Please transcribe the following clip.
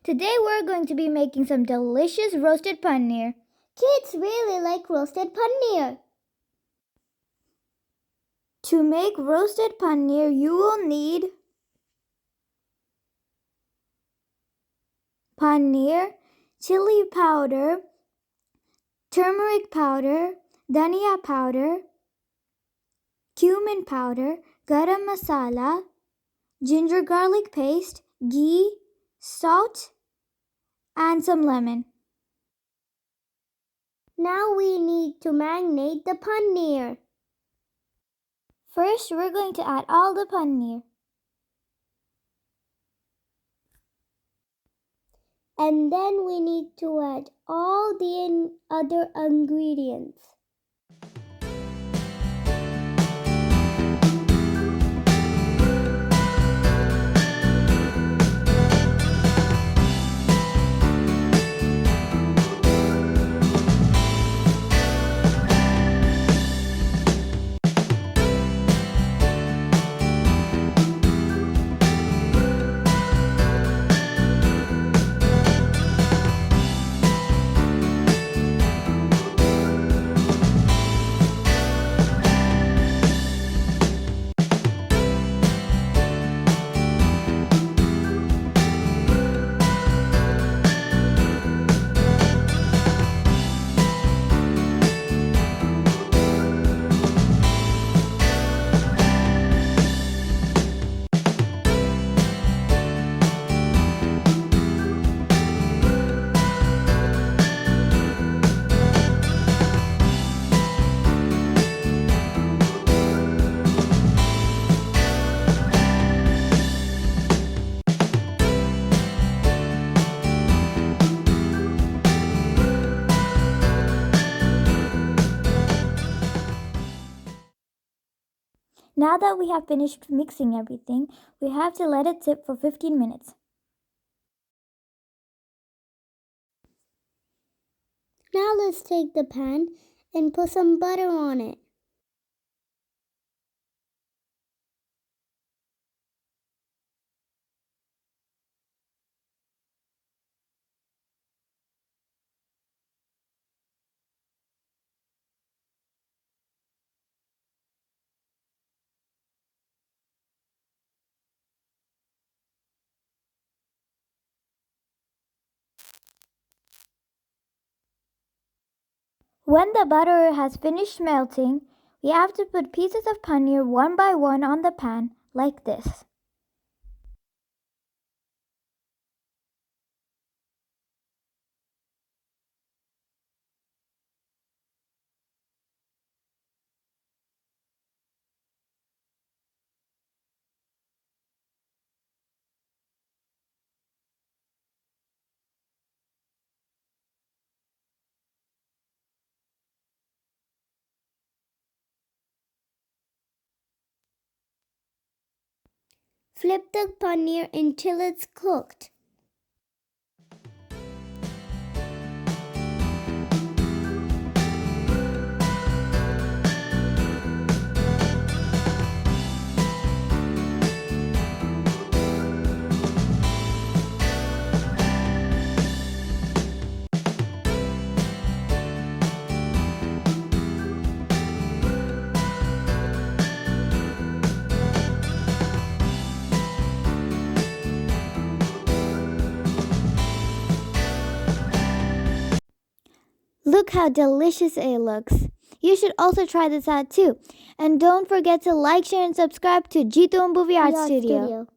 Today we're going to be making some delicious roasted paneer. Kids really like roasted paneer. To make roasted paneer, you will need paneer, chili powder, turmeric powder, dhania powder, cumin powder, garam masala, ginger garlic paste, ghee, salt, and some lemon. Now we need to marinate the paneer. First, we're going to add all the paneer. And then we need to add all the other ingredients. Now that we have finished mixing everything, we have to let it sit for 15 minutes. Now let's take the pan and put some butter on it. When the butter has finished melting, we have to put pieces of paneer one by one on the pan, like this. Flip the paneer until it's cooked. Look how delicious it looks. You should also try this out too. And don't forget to like, share, and subscribe to Jitu and Bhuvi Art Studio.